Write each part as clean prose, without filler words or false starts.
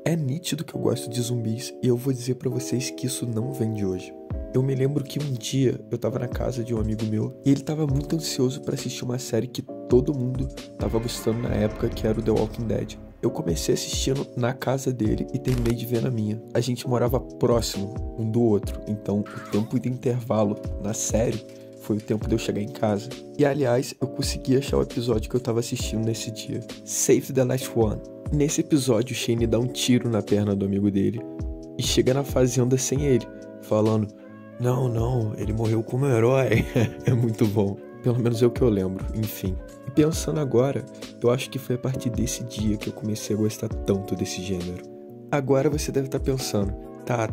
É nítido que eu gosto de zumbis e eu vou dizer pra vocês que isso não vem de hoje. Eu me lembro que um dia eu tava na casa de um amigo meu e ele tava muito ansioso pra assistir uma série que todo mundo tava gostando na época, que era o The Walking Dead. Eu comecei assistindo na casa dele e terminei de ver na minha. A gente morava próximo um do outro, então o tempo de intervalo na série foi o tempo de eu chegar em casa. E aliás, eu consegui achar o episódio que eu tava assistindo nesse dia. Save the Last One. Nesse episódio, o Shane dá um tiro na perna do amigo dele e chega na fazenda sem ele, falando: Não, ele morreu como herói. É muito bom. Pelo menos é o que eu lembro, enfim. E pensando agora, eu acho que foi a partir desse dia que eu comecei a gostar tanto desse gênero. Agora você deve estar pensando: tá,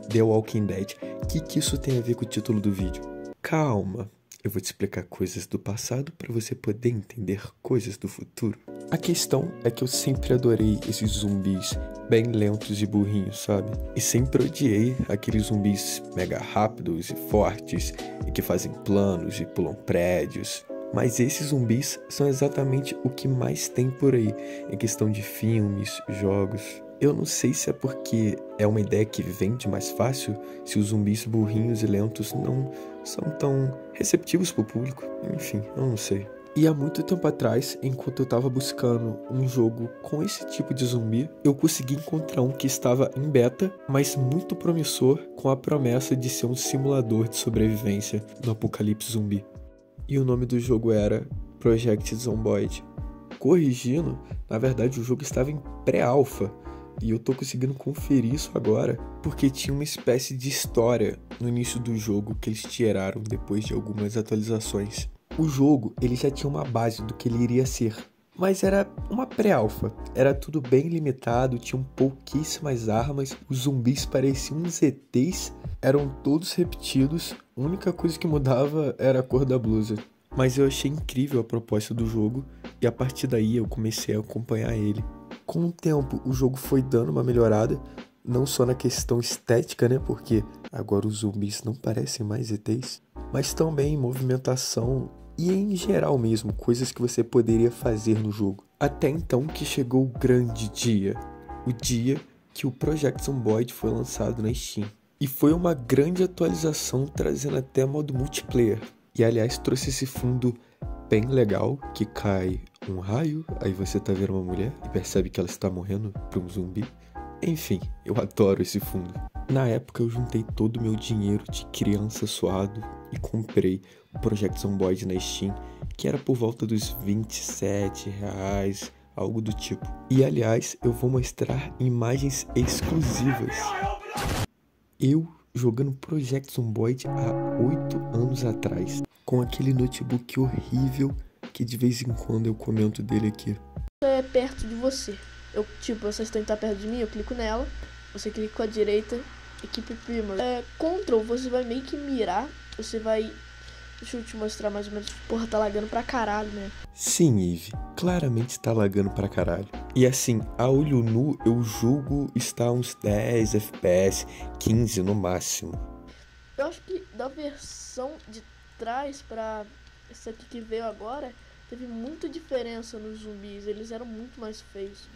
The Walking Dead, o que isso tem a ver com o título do vídeo? Calma, eu vou te explicar coisas do passado para você poder entender coisas do futuro. A questão é que eu sempre adorei esses zumbis bem lentos e burrinhos, sabe? E sempre odiei aqueles zumbis mega rápidos e fortes e que fazem planos e pulam prédios. Mas esses zumbis são exatamente o que mais tem por aí em questão de filmes, jogos. Eu não sei se é porque é uma ideia que vende mais fácil, se os zumbis burrinhos e lentos não são tão receptivos pro público. Enfim, eu não sei. E há muito tempo atrás, enquanto eu tava buscando um jogo com esse tipo de zumbi, eu consegui encontrar um que estava em beta, mas muito promissor, com a promessa de ser um simulador de sobrevivência no apocalipse zumbi. E o nome do jogo era Project Zomboid. Corrigindo, na verdade o jogo estava em pré-alpha, e eu tô conseguindo conferir isso agora, porque tinha uma espécie de história no início do jogo que eles tiraram depois de algumas atualizações. O jogo, ele já tinha uma base do que ele iria ser, mas era uma pré-alpha, era tudo bem limitado, tinham pouquíssimas armas, os zumbis pareciam uns ETs, eram todos repetidos, a única coisa que mudava era a cor da blusa. Mas eu achei incrível a proposta do jogo e a partir daí eu comecei a acompanhar ele. Com o tempo, o jogo foi dando uma melhorada, não só na questão estética, né, porque agora os zumbis não parecem mais ETs, mas também em movimentação e em geral mesmo, coisas que você poderia fazer no jogo. Até então que chegou o grande dia, o dia que o Project Zomboid foi lançado na Steam. E foi uma grande atualização trazendo até modo multiplayer. E aliás trouxe esse fundo bem legal, que cai um raio, aí você tá vendo uma mulher e percebe que ela está morrendo para um zumbi. Enfim, eu adoro esse fundo. Na época eu juntei todo o meu dinheiro de criança suado e comprei o Project Zomboid na Steam, que era por volta dos R$27, algo do tipo. E aliás, eu vou mostrar imagens exclusivas. Eu jogando Project Zomboid há 8 anos atrás, com aquele notebook horrível que de vez em quando eu comento dele aqui. É perto de você. Vocês estão perto de mim, eu clico nela, você clica com a direita, equipe prima. Control, você vai meio que mirar, você vai... Deixa eu te mostrar mais ou menos. Porra, tá lagando pra caralho, né? Sim, Eve, claramente tá lagando pra caralho. E assim, a olho nu, eu julgo estar uns 10 FPS, 15 no máximo. Eu acho que da versão de trás pra essa aqui que veio agora, teve muita diferença nos zumbis, eles eram muito mais feios.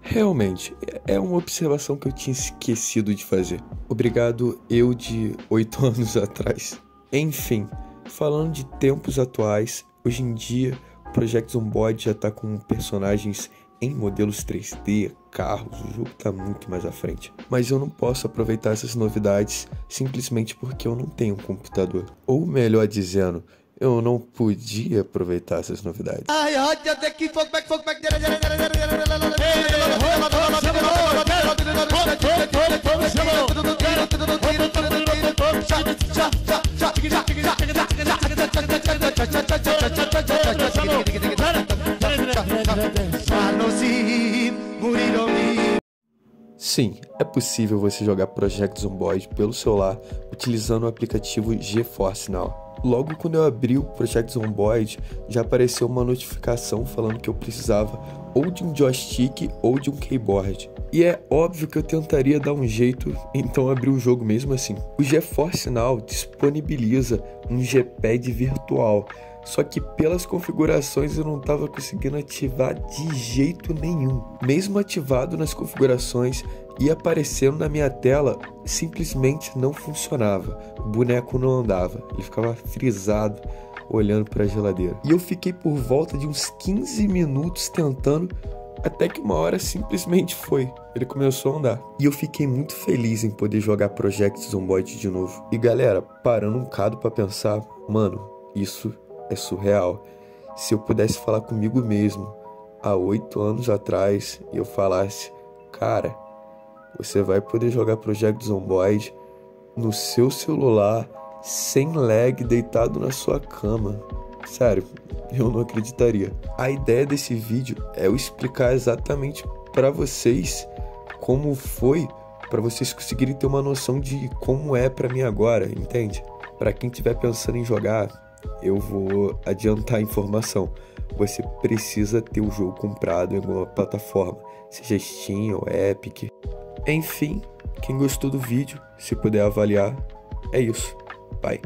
Realmente, é uma observação que eu tinha esquecido de fazer. Obrigado, eu de 8 anos atrás. Enfim, falando de tempos atuais, hoje em dia o Project Zomboid já tá com personagens em modelos 3D, carros, o jogo tá muito mais à frente. Mas eu não posso aproveitar essas novidades simplesmente porque eu não tenho um computador. Ou melhor dizendo, eu não podia aproveitar essas novidades. Sim, é possível você jogar Project Zomboid pelo celular utilizando o aplicativo GeForce Now. Logo quando eu abri o Project Zomboid, já apareceu uma notificação falando que eu precisava ou de um joystick ou de um keyboard. E é óbvio que eu tentaria dar um jeito, então abri o jogo mesmo assim. O GeForce Now disponibiliza um G-Pad virtual, Só que pelas configurações eu não estava conseguindo ativar de jeito nenhum. Mesmo ativado nas configurações e aparecendo na minha tela, simplesmente não funcionava. O boneco não andava, ele ficava frisado olhando para a geladeira. E eu fiquei por volta de uns 15 minutos tentando, até que uma hora simplesmente foi. Ele começou a andar. E eu fiquei muito feliz em poder jogar Project Zomboid de novo. E galera, parando um bocado pra pensar, mano, isso é surreal. Se eu pudesse falar comigo mesmo há 8 anos atrás e eu falasse, cara, você vai poder jogar Project Zomboid no seu celular, sem lag, deitado na sua cama. Sério, eu não acreditaria. A ideia desse vídeo é eu explicar exatamente para vocês como foi, para vocês conseguirem ter uma noção de como é para mim agora, entende? Para quem estiver pensando em jogar, eu vou adiantar a informação. Você precisa ter o jogo comprado em alguma plataforma, seja Steam ou Epic. Enfim, quem gostou do vídeo, se puder avaliar, é isso. Bye.